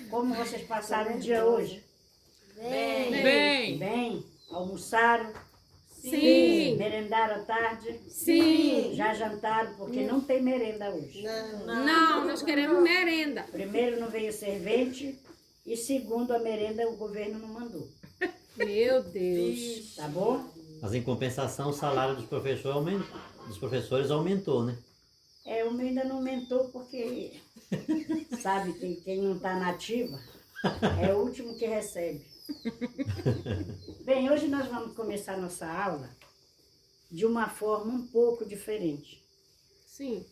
Como vocês passaram o dia hoje? Bem. Bem? Almoçaram? Sim. Merendaram à tarde? Sim. Já jantaram? Porque não tem merenda hoje. Não, nós queremos merenda. Primeiro, não veio servente. E segundo, a merenda o governo não mandou. Meu Deus. Tá bom? Mas em compensação, o salário dos professores aumentou, né? O meu ainda não aumentou porque, sabe, quem não está nativa é o último que recebe. Bem, hoje nós vamos começar nossa aula de uma forma um pouco diferente. Sim.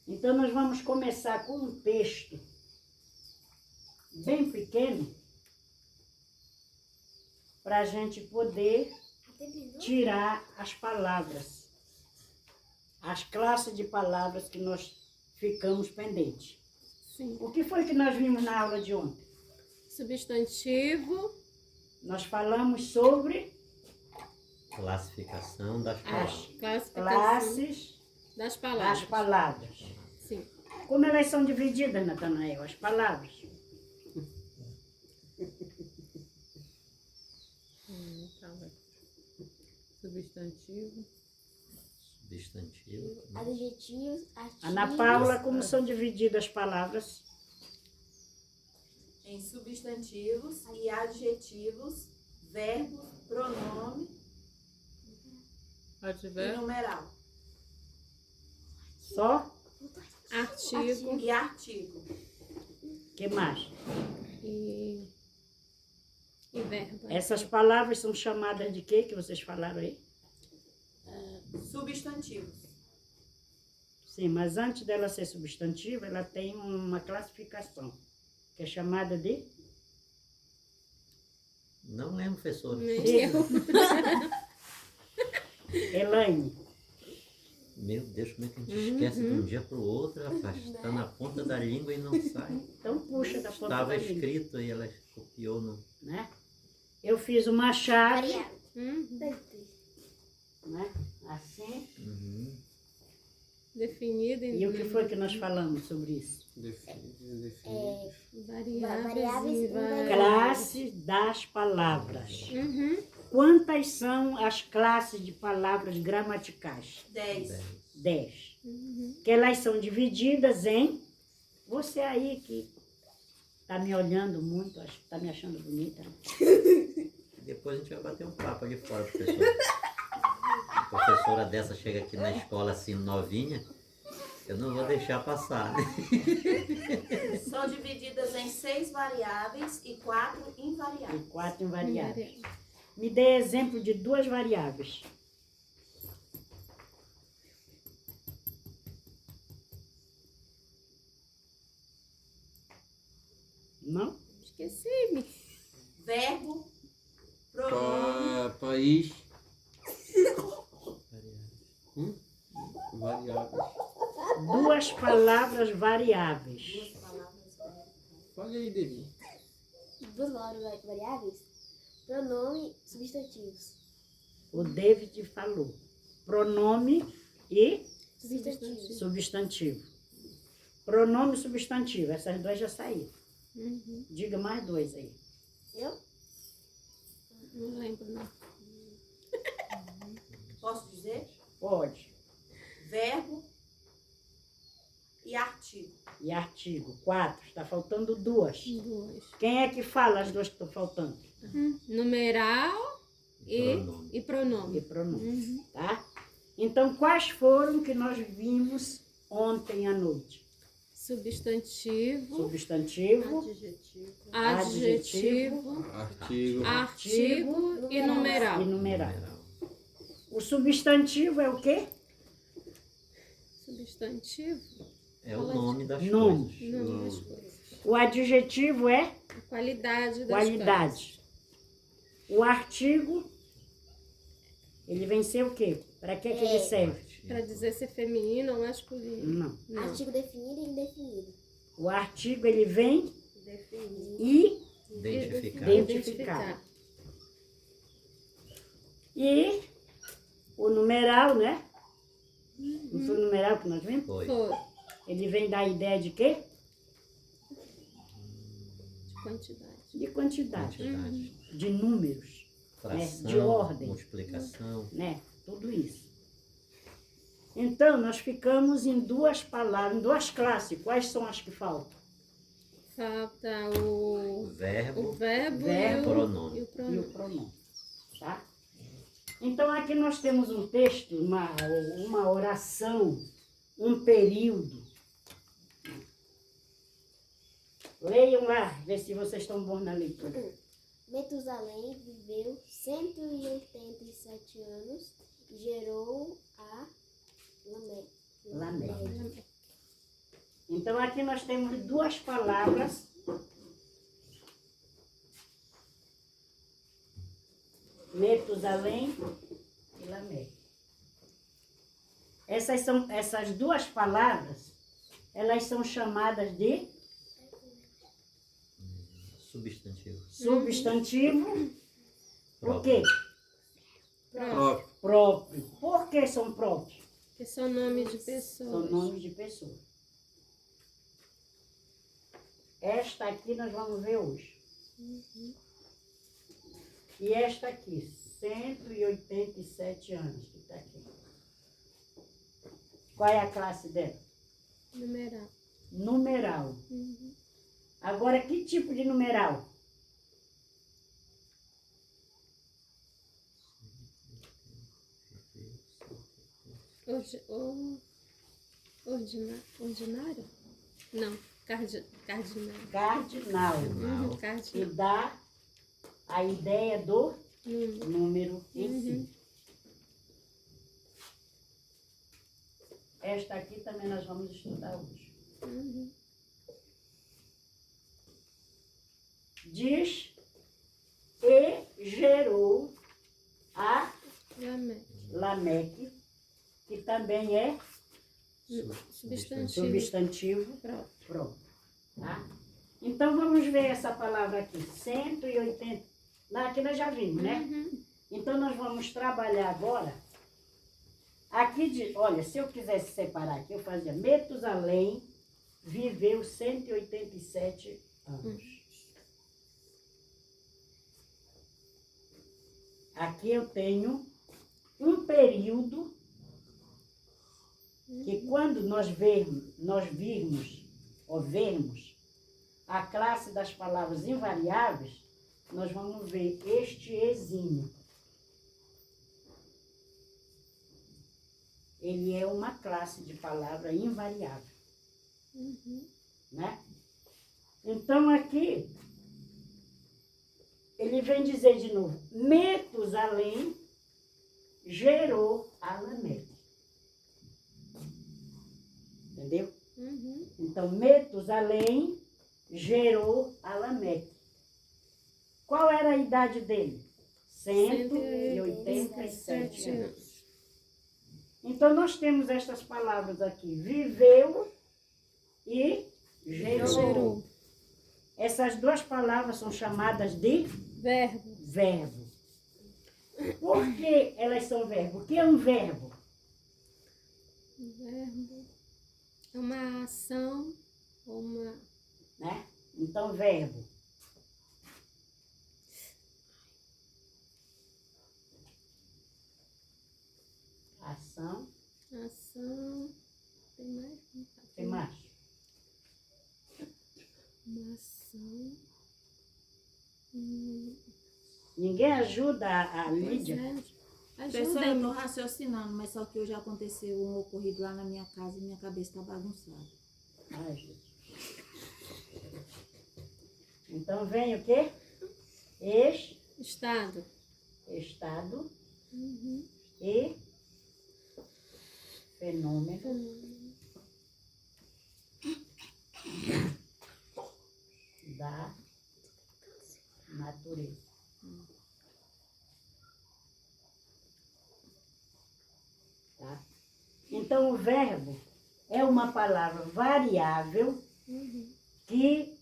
Então, nós vamos começar com um texto bem pequeno para a gente poder tirar as palavras, as classes de palavras que nós ficamos pendentes. Sim. O que foi que nós vimos na aula de ontem? Substantivo. Nós falamos sobre Classificação das as palavras. Classificação classes das palavras. das palavras. Sim. Como elas são divididas, Natanael, as palavras? Substantivo. Substantivo. Adjetivos, artigos. Ana Paula, como são divididas as palavras? Em substantivos e adjetivos, verbo, pronome e Advérbio. numeral. Só? Artigo. E artigo. Que mais? E verbo. Essas palavras são chamadas de quê que vocês falaram aí? Substantivos. Sim, mas antes dela ser substantiva, ela tem uma classificação, que é chamada de... Não lembro, professor. Eu. Elaine. Meu Deus, como é que a gente esquece de um dia para o outro, rapaz? Está na ponta da língua e não sai. Então puxa da ponta Estava da língua, escrito aí, ela copiou no... né? Eu fiz uma chave, Variável. né? Assim. Uhum. Definido E o que foi que nós falamos sobre isso? Variáveis e Classes das palavras. Uhum. Quantas são as classes de palavras gramaticais? 10. 10. Que elas são divididas em... Você aí que está me olhando muito, acho que está me achando bonita. Depois a gente vai bater um papo ali fora, professor. A professora dessa chega aqui na escola assim, novinha, eu não vou deixar passar. São divididas em 6 variáveis e 4 E invariáveis. 4 invariáveis. Me dê exemplo de 2 variáveis. Não? Esqueci-me. Verbo, pronome, País. Variáveis. 2 palavras variáveis. Fala aí, Devi. Duas palavras variáveis. Pronome, substantivos. O David falou. Pronome e Substantivos. substantivo. Pronome e substantivo. Essas 2 já saíram. Uhum. Diga mais 2 aí. Eu? Não lembro, não. posso dizer? Pode. Verbo e artigo. E artigo. 4. Está faltando 2. 2. Quem é que fala as 2 que estão faltando? Numeral Pronome. e pronome. E pronome. Uhum. Tá? Então, quais foram que nós vimos ontem à noite? Substantivo. Substantivo, Adjetivo. Artigo. Artigo e numeral. e numeral. O substantivo é o quê? Substantivo. É o nome das Nome. coisas. Nome das coisas. O adjetivo é A qualidade das qualidade. O artigo, ele vem ser o quê? Para que ele serve? coisas. Para dizer se é feminino ou masculino. Não. Não. Artigo definido e indefinido. O artigo, ele vem Definido. e Identificar. Identificar. E o numeral, né? Não foi o numeral que nós vimos? Foi. Foi. Ele vem da ideia de quê? De quantidade. De quantidade, Quantidade. de números, Fração, de ordem. multiplicação. né? Tudo isso. Então, nós ficamos em duas palavras, em duas classes. Quais são as que faltam? Falta O o verbo, verbo, Verbo, pronome. e o E o pronome. pronome, tá? Então, aqui nós temos um texto, uma oração, um período. Leiam lá, vê se vocês estão bons na leitura. Metusalém viveu 187 anos e gerou a Lameque. Lameque. Então, aqui nós temos duas palavras. Metusalém e Lameque. Essas duas palavras, elas são chamadas de Substantivo. substantivo. Por quê? Próprio. Próprio. Por que são próprios? Que são nomes de São pessoas. nomes de pessoas. Esta aqui nós vamos ver hoje. E esta aqui, 187 anos que está aqui. Qual é a classe dela? Numeral. Numeral. Uhum. Agora, que tipo de numeral? Ordinário? Não, cardinal. Cardinal. Uhum, Que cardinal. dá a ideia do Número. número em si. Uhum. Esta aqui também nós vamos estudar hoje. Uhum. Diz, e gerou a Lameque. Lameque, que também é Substantivo. substantivo Próprio. próprio. Tá? Então vamos ver essa palavra aqui, 180. Aqui nós já vimos, né? Uhum. Então nós vamos trabalhar agora. Aqui, olha, se eu quisesse separar aqui, eu fazia Metusalém viveu 187 anos. Aqui eu tenho um período que quando nós virmos a classe das palavras invariáveis, nós vamos ver este ezinho. Ele é uma classe de palavra invariável, Uhum. né? Então aqui, ele vem dizer de novo, Metusalém gerou a Lameque. Entendeu? Uhum. Então, Metusalém gerou a Lameque. Qual era a idade dele? 187 anos. Então, nós temos estas palavras aqui, viveu e gerou. Gerou. Essas duas palavras são chamadas de Verbo. verbo. Por que elas são verbo? O que é um verbo? Verbo é uma ação ou uma... Né? Então, verbo. Ação. Ação... Tem mais? Tem mais? Uma ação... Ninguém ajuda a Pois Lídia? é. Professora, eu Ajudem. tô raciocinando, mas só que hoje aconteceu um ocorrido lá na minha casa e minha cabeça tá bagunçada. Ai, Jesus. Então vem o quê? Estado. Estado Uhum. e fenômeno da natureza. Tá? Então o verbo é uma palavra variável Uhum. que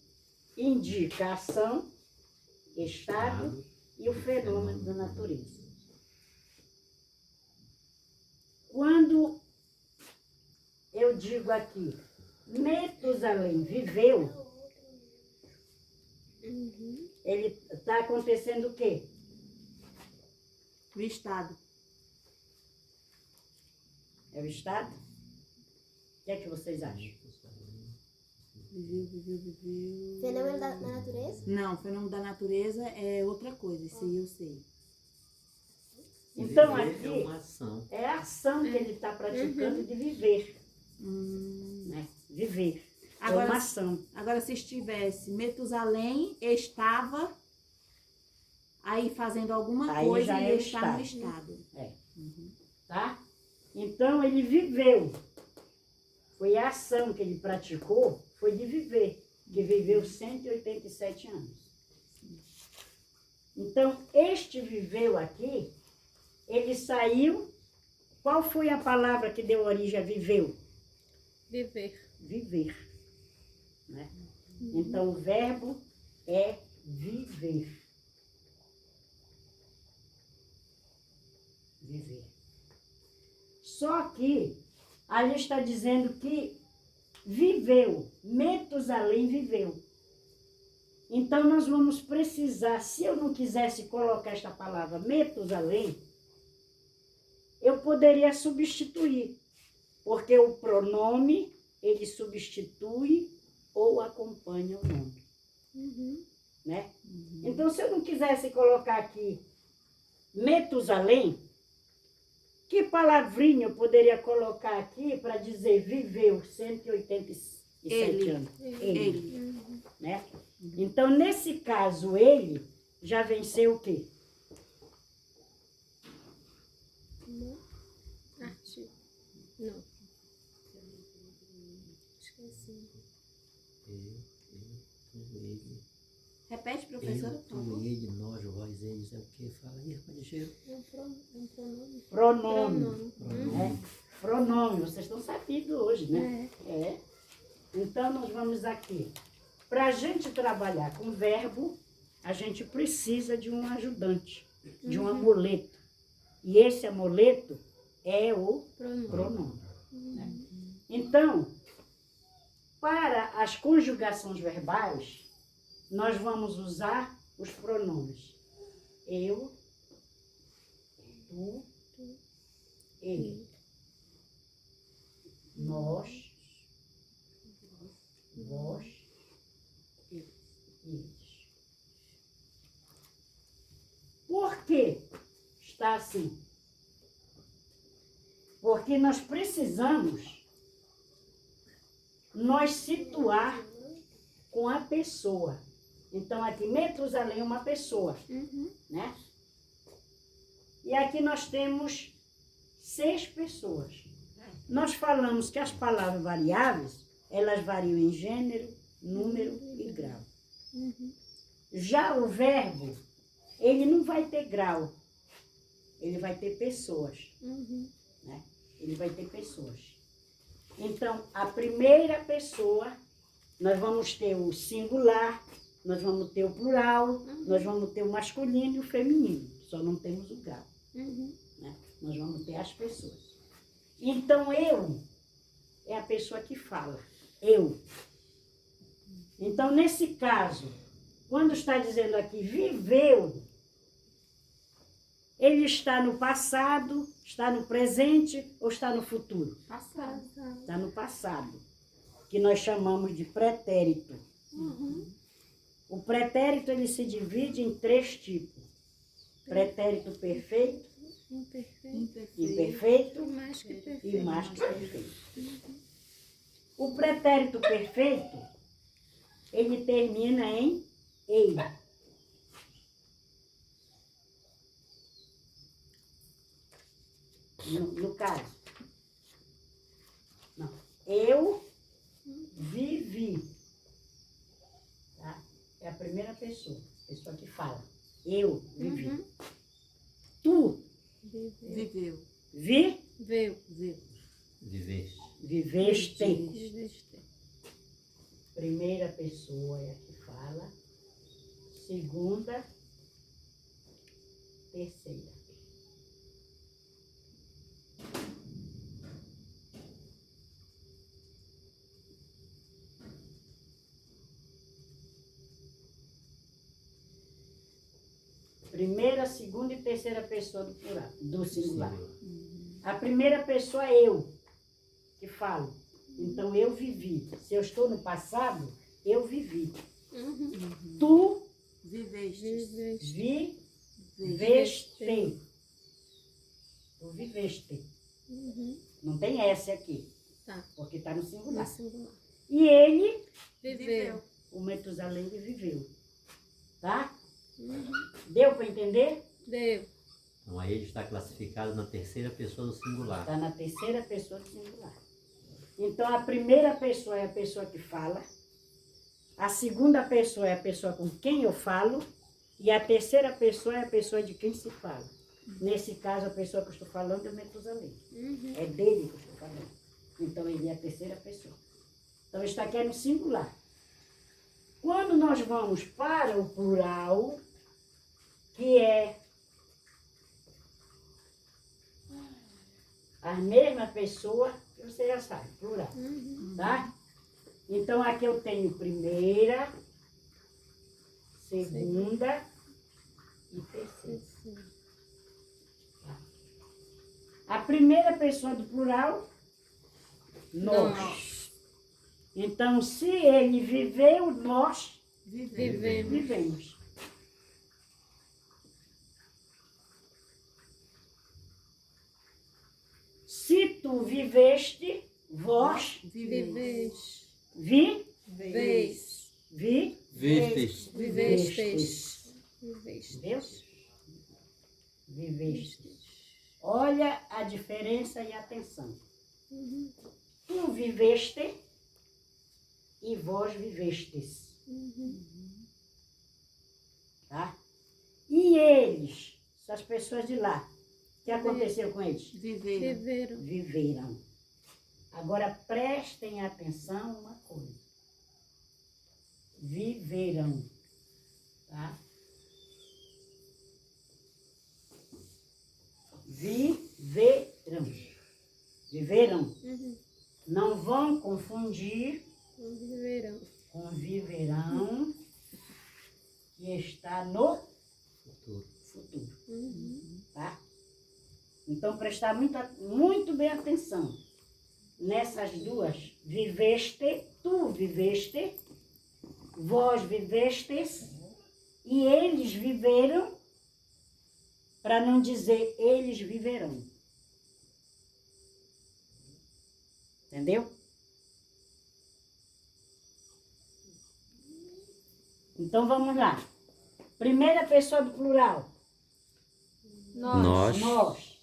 indica a ação, estado e o fenômeno da natureza. Quando eu digo aqui, Metusalém viveu, ele está acontecendo o quê? O estado. É o estado? O que é que vocês acham? Viveu. Fenômeno da natureza? Não, fenômeno da natureza é outra coisa, isso aí eu sei. Então, Viver aqui- é uma ação. É a ação que ele está praticando de viver, né? Viver. É Agora, uma ação. Agora, se estivesse Metusalém estava aí fazendo alguma Aí coisa já e é o ele está no estado. Tá? Então ele viveu. Foi a ação que ele praticou, foi de viver. Que viveu 187 anos. Então, este viveu aqui, ele saiu. Qual foi a palavra que deu origem a viveu? Viver. Viver. Né? Então, o verbo é viver. Viver. Só que ali está dizendo que viveu, Metusalém viveu. Então nós vamos precisar, se eu não quisesse colocar esta palavra Metusalém, eu poderia substituir, porque o pronome, ele substitui ou acompanha o nome. Né? Então, se eu não quisesse colocar aqui Metusalém, que palavrinha eu poderia colocar aqui para dizer viveu 187 Ele. anos? Ele. Né? Então, nesse caso, ele já venceu o quê? Arte. Não. Esqueci. Ele. Repete, professora, por favor. Ele, nós, vós, eles, é o que? Fala aí, rapaz, ligeiro. É um pronome. Pronome. Pronome. Né? Pronome, vocês estão sabendo hoje, né? É. Então, nós vamos aqui. Para a gente trabalhar com verbo, a gente precisa de um ajudante, de um amuleto. E esse amuleto é o pronome. Né? Então, para as conjugações verbais, nós vamos usar os pronomes eu, tu, ele, nós, vós, eles. Por que está assim? Porque nós precisamos nos situar com a pessoa. Então, aqui, Metusalém é uma pessoa, né? E aqui nós temos 6 pessoas. Nós falamos que as palavras variáveis, elas variam em gênero, número e grau. Já o verbo, ele não vai ter grau, ele vai ter pessoas, né? Ele vai ter pessoas. Então, a primeira pessoa, nós vamos ter o singular, nós vamos ter o plural, nós vamos ter o masculino e o feminino. Só não temos o grau. Né? Nós vamos ter as pessoas. Então, eu é a pessoa que fala. Eu. Então, nesse caso, quando está dizendo aqui viveu, ele está no passado, está no presente ou está no futuro? Passado. Está no passado, que nós chamamos de pretérito. O pretérito, ele se divide em 3 tipos. Pretérito perfeito, Imperfeito. imperfeito Mais que e perfeito. mais que perfeito. O pretérito perfeito, ele termina em ei. No caso, não. Eu vivi. Tá? É a primeira pessoa que fala. Eu vivi. Tu Viveu. vi, Veio. Viveste. viveste. Viveste. Primeira pessoa é a que fala. Segunda, terceira. Primeira, segunda e terceira pessoa do plural, do singular. A primeira pessoa é eu, que falo. Então, eu vivi. Se eu estou no passado, eu vivi. Tu Viveste. viveste. Tu viveste. Não tem S aqui, Tá. porque está no No singular. singular. E ele, Viveu. o Metusalém, viveu. Tá? Deu para entender? Deu. Então aí ele está classificado na terceira pessoa do singular. Está na terceira pessoa do singular. Então, a primeira pessoa é a pessoa que fala. A segunda pessoa é a pessoa com quem eu falo. E a terceira pessoa é a pessoa de quem se fala. Nesse caso, a pessoa que eu estou falando é o Metusalém. É dele que eu estou falando. Então, ele é a terceira pessoa. Então, está aqui no singular. Quando nós vamos para o plural, que é a mesma pessoa, você já sabe, plural. Tá? Então, aqui eu tenho primeira, segunda e terceira. A primeira pessoa do plural, nós. Então, se ele viveu, nós Vivemos. vivemos. Se tu viveste, vós Viveste. vi, Vez. vi, Vistes. Vivestes. Viveste. Entendeu? Viveste. Olha a diferença e atenção. Tu viveste e vós vivestes. Tá? E eles, essas pessoas de lá, o que aconteceu com eles? Viveram. Viveram. Viveram. Agora prestem atenção uma coisa. Viveram. Tá? Viveram. Viveram? Não vão confundir Viverão. com viverão, que está no Futuro. futuro. Tá? Então, prestar muito bem atenção nessas duas. Viveste, tu viveste, vós vivestes, e eles viveram, para não dizer eles viverão. Entendeu? Então, vamos lá. Primeira pessoa do plural, Nós. nós.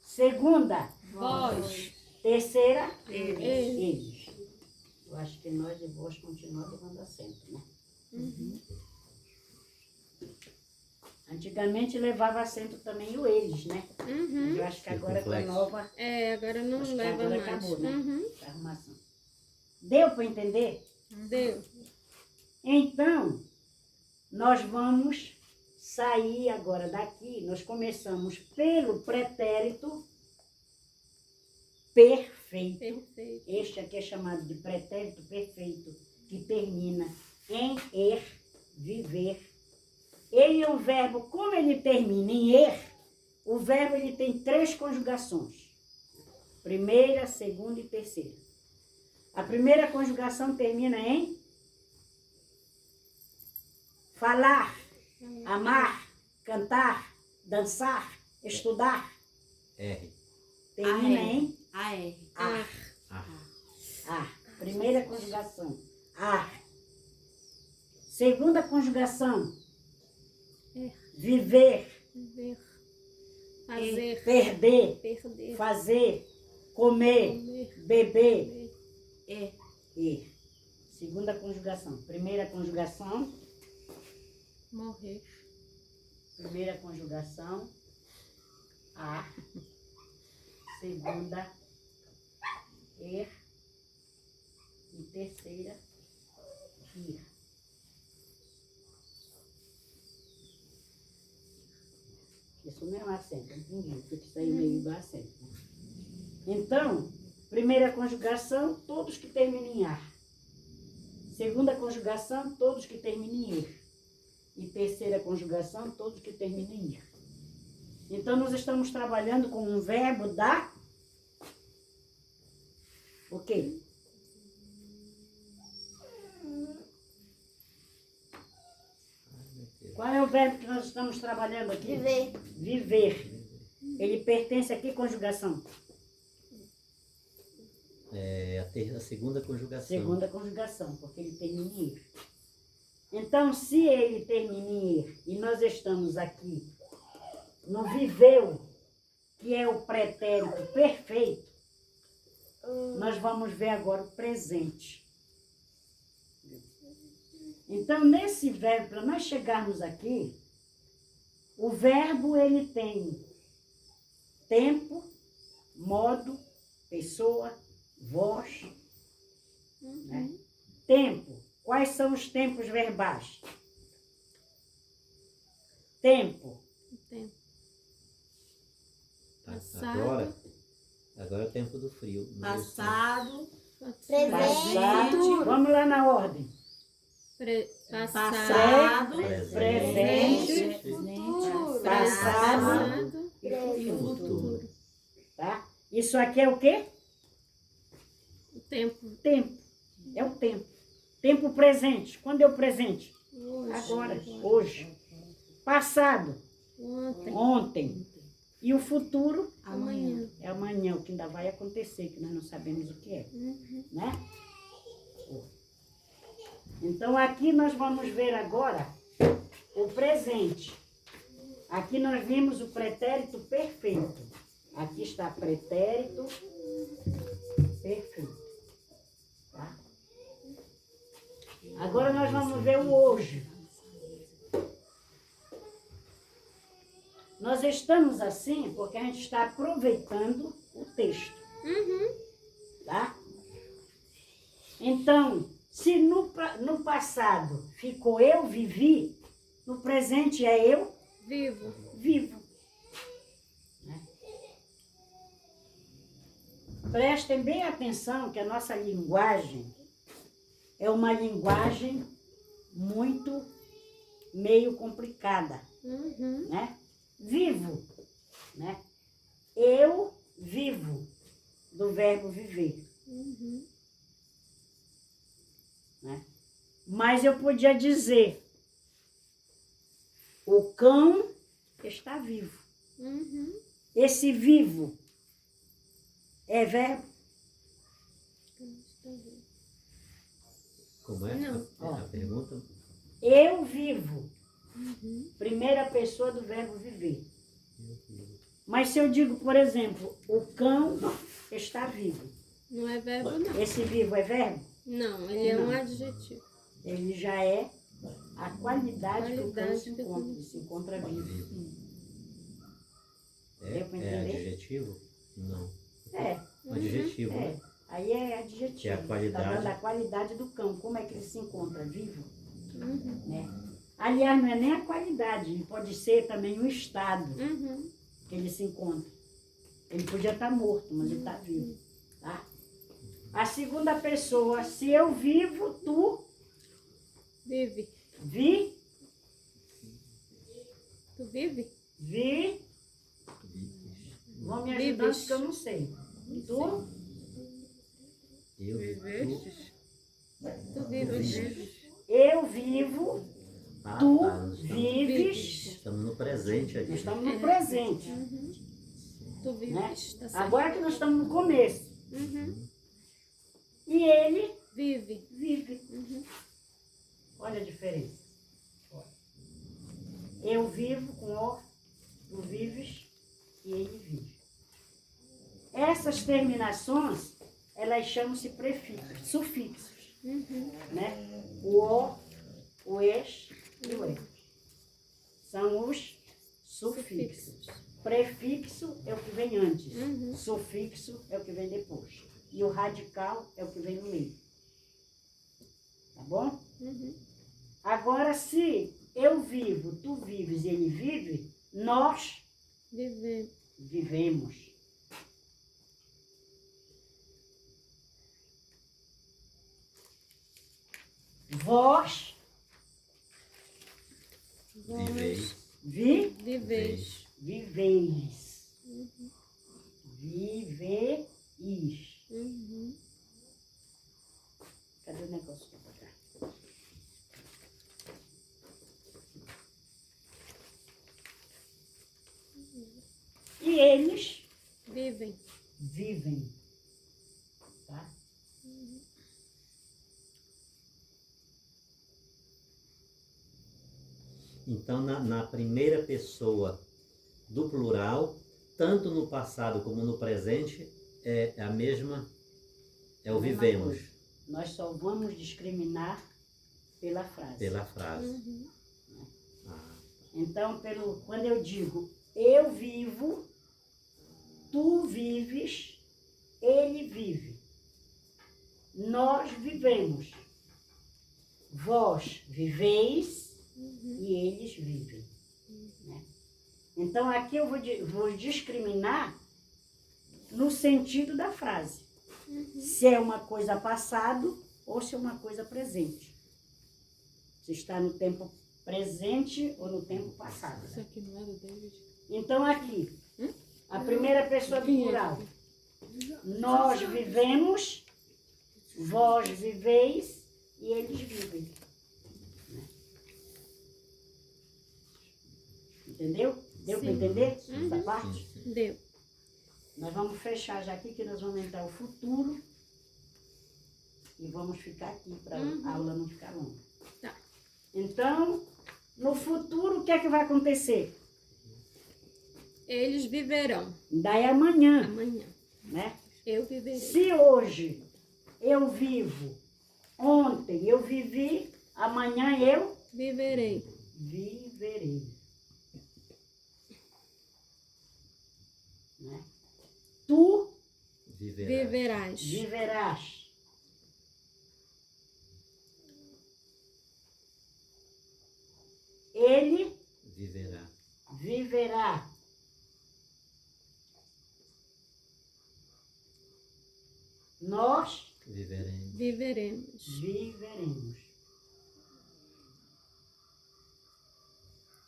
Segunda, Vós. terceira, Eles. eles. Eu acho que nós e vós continuam levando acento, né? Antigamente levava acento também o eles, né? Mas eu acho que agora com a Circunflexo. nova É, agora não acho que leva agora mais. acabou, né? A arrumação. Deu para entender? Deu. Então, nós vamos sair agora daqui. Nós começamos pelo pretérito perfeito. Perfeito. Este aqui é chamado de pretérito perfeito, que termina em er, viver. Ele é um verbo, como ele termina em er, o verbo ele tem 3 conjugações. Primeira, segunda e terceira. A primeira conjugação termina em falar, amar, cantar, dançar, estudar. R. Termina em AR. ar. A. Primeira conjugação, ar. Segunda conjugação, viver, Viver. Fazer. perder, Perder. fazer, comer, Comer. beber, É. ir. Segunda conjugação. Primeira conjugação, Morrer. primeira conjugação, ar. Segunda, er. E terceira, ir. Isso não é um acento, entendi, porque isso aí meio igual acento. Né? Então, primeira conjugação, todos que terminam em ar. Segunda conjugação, todos que terminam em er. e terceira conjugação, todos que terminam em ir. Então, nós estamos trabalhando com um verbo da... O quê? Qual é o verbo que nós estamos trabalhando aqui? Viver. Viver. Ele pertence a que conjugação? É a segunda conjugação. Segunda conjugação, porque ele termina em ir. Então, se ele termina em ir e nós estamos aqui no viveu, que é o pretérito perfeito, nós vamos ver agora o presente. Então, nesse verbo, para nós chegarmos aqui, o verbo ele tem tempo, modo, pessoa, voz. Né? Tempo. Quais são os tempos verbais? Tempo. Tempo. Agora é o tempo do frio. Passado, Presente. Passado. Vamos lá na ordem. Passado. Presente. Futuro. Passado. E o futuro. Tá? Isso aqui é o quê? O tempo. Tempo. É o tempo. Tempo presente. Quando é o presente? Hoje. Agora. Hoje. Passado. Ontem. Ontem. E o futuro? Amanhã. É amanhã, o que ainda vai acontecer, que nós não sabemos o que é. Né? Então, aqui nós vamos ver agora o presente. Aqui nós vimos o pretérito perfeito. Aqui está pretérito perfeito. Tá? Agora nós vamos ver o hoje. Nós estamos assim porque a gente está aproveitando o texto. Tá? Então, se no passado ficou eu vivi, no presente é eu Vivo. vivo. Né? Prestem bem atenção que a nossa linguagem é uma linguagem muito meio complicada, né? Vivo, né? Eu vivo, do verbo viver. Né? Mas eu podia dizer, o cão está vivo. Esse vivo é verbo? Como é Não. a pergunta? Eu vivo. Primeira pessoa do verbo viver. Mas se eu digo, por exemplo, o cão está vivo. Não é verbo, não. Esse vivo é verbo? Não, ele é um Não. adjetivo. Ele já é a qualidade que o cão Qualidade se que o encontra. cão- Ele se encontra vivo. Deu pra É entender? adjetivo? Não. É, Adjetivo, é. né? Aí é adjetivo. Que é a qualidade. Tá dando a qualidade do cão. Como é que ele se encontra? Vivo? Né? Aliás, não é nem a qualidade. Pode ser também o estado que ele se encontra. Ele podia estar morto, mas ele está vivo. Tá? A segunda pessoa, se eu vivo, tu Vive. vi, Tu vive? vi. Vão me ajudando Vives. porque eu não sei. Tu Eu, Vivestes? Tu vives. eu vivo, tu vives. Estamos no presente Nós aqui. estamos no presente. Tu Né? vives. Tá certo. Agora que nós estamos no começo. E ele Vive. vive. Olha a diferença. Olha. Eu vivo com o, tu vives e ele vive. Essas terminações, elas chamam-se prefixos, sufixos. Né? O, o ex e o e. São os sufixos. Prefixo é o que vem antes. Sufixo é o que vem depois. E o radical é o que vem no meio. Tá bom? Agora, se eu vivo, tu vives e ele vive, nós Viver. vivemos. Vós Viveis. Viveis. Viveis. Viveis. Uhum. Cadê o negócio que eu vou dar? E eles Vivem. vivem. Tá? Então, na primeira pessoa do plural, tanto no passado como no presente, é a mesma, é o Mesma vivemos, coisa. Nós só vamos discriminar pela frase. pela frase. Uhum. Ah, Então, quando eu digo eu vivo, tu vives, ele vive. Nós vivemos. Vós viveis e eles vivem. Né? Então, aqui eu vou discriminar no sentido da frase. Se é uma coisa passado ou se é uma coisa presente. Se está no tempo presente ou no tempo passado. Isso aqui não é do David? Então, aqui, a primeira pessoa do plural. Nós vivemos, vós viveis e eles vivem. Entendeu? Deu para entender essa parte? sim, sim. Deu. Nós vamos fechar já aqui, que nós vamos entrar o futuro. E vamos ficar aqui para a aula não ficar longa. Tá. Então, no futuro, o que é que vai acontecer? Eles viverão. Daí amanhã, Amanhã. né? Eu viverei. Se hoje eu vivo, ontem eu vivi, amanhã eu Viverei. viverei. Né? Tu Viverá. Viverás. viverás. Ele Viverá. viverá. Nós Viveremos. Viveremos. viveremos.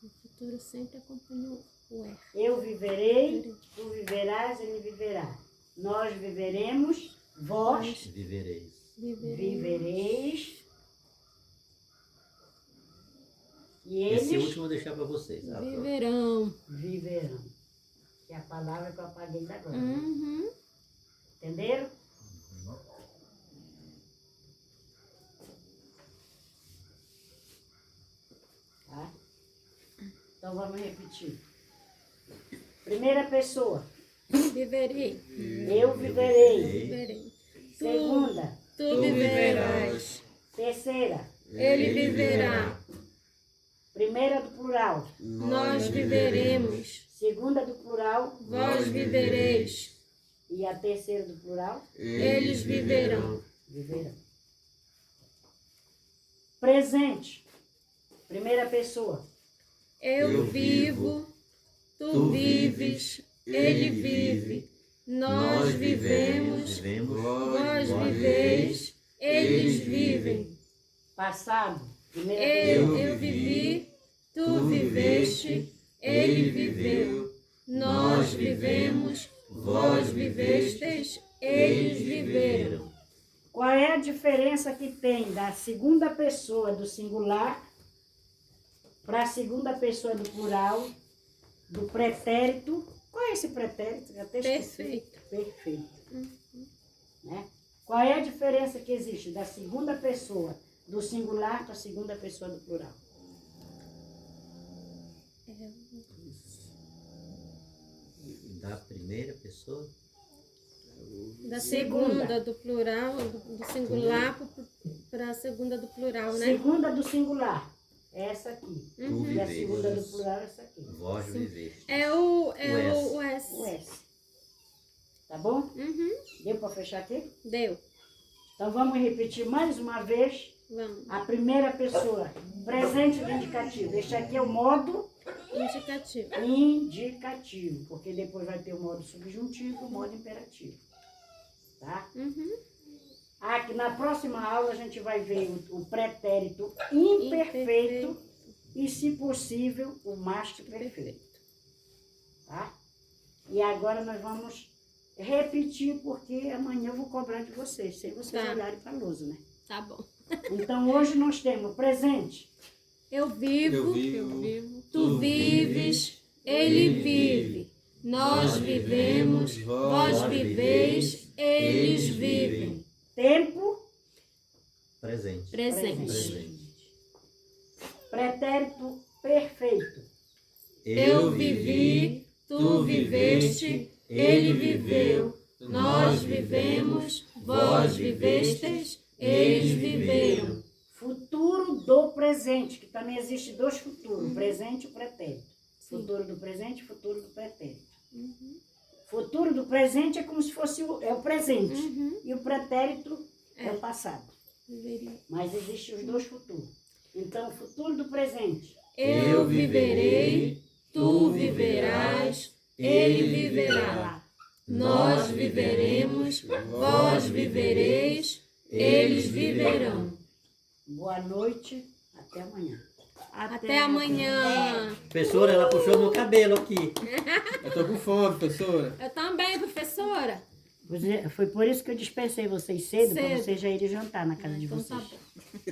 O futuro sempre acompanha o er. Eu viverei, tu viverás, ele viverá. Nós viveremos, vós Vivereis. Viverei. vivereis. E Esse eles último eu vou deixar para vocês. tá? Viverão. viverão. Que é a palavra que eu apaguei da agora. Uhum. Entenderam? Tá? Então vamos repetir. Primeira pessoa, Viverei. eu viverei. Viverei. Segunda, Tu viverás. terceira, Ele viverá. primeira do plural, Nós viveremos. segunda do plural Vós vivereis. e a terceira do plural, Eles viverão. viverão. Presente, primeira pessoa, Eu vivo. Tu vives. Ele vive. Nós vivemos. Vivemos. Vós viveis. Eles vivem. passado, primeira pessoa, Eu vivi. Tu viveste. Ele viveu. Nós vivemos. Vós vivestes. Eles viveram. Qual é a diferença que tem da segunda pessoa do singular para a segunda pessoa do plural, do pretérito? Qual é esse pretérito? Eu até esqueci. Perfeito. Perfeito. Né? Qual é a diferença que existe da segunda pessoa do singular para a segunda pessoa do plural? Da primeira pessoa. Da Segunda. segunda do plural, do singular para a segunda do plural, né? Segunda do singular é essa aqui. Tu E a viveis. segunda do plural é essa aqui. Vós viveste. É o O S. S. Tá bom? Uhum. Deu para fechar aqui? Deu. Então vamos repetir mais uma vez Vamos. a primeira pessoa. Presente do indicativo. Este aqui é o modo Indicativo. indicativo, porque depois vai ter o modo subjuntivo e o modo imperativo. Tá? Uhum. Aqui na próxima aula a gente vai ver o pretérito imperfeito e, se possível, o mais que perfeito. Tá? E agora nós vamos repetir, porque amanhã eu vou cobrar de vocês, sem vocês Tá. olharem para a lousa, né? Tá bom. Então, hoje nós temos presente. Eu vivo, Eu vivo, tu vives, ele vive. Nós vivemos, vós viveis, eles vivem. Tempo, Presente. Presente. Presente. pretérito perfeito. Eu vivi, tu viveste, ele viveu. Nós vivemos, vós vivestes, eles viveram. Futuro do presente, que também existe dois futuros, o presente e o pretérito. Sim. Futuro do presente e futuro do pretérito. Uhum. Futuro do presente é como se fosse o presente. Uhum. E o pretérito é o passado. Viveria. Mas existem os dois futuros. Então, o futuro do presente. Eu viverei, tu viverás, ele viverá. Nós viveremos, vós vivereis, eles viverão. Boa noite, até amanhã. Até amanhã. Professora, ela puxou meu cabelo aqui. Eu tô com fome, professora. Eu também, professora. Foi por isso que eu dispensei vocês cedo, para Cedo. vocês já irem jantar na casa de Então vocês. tá bom.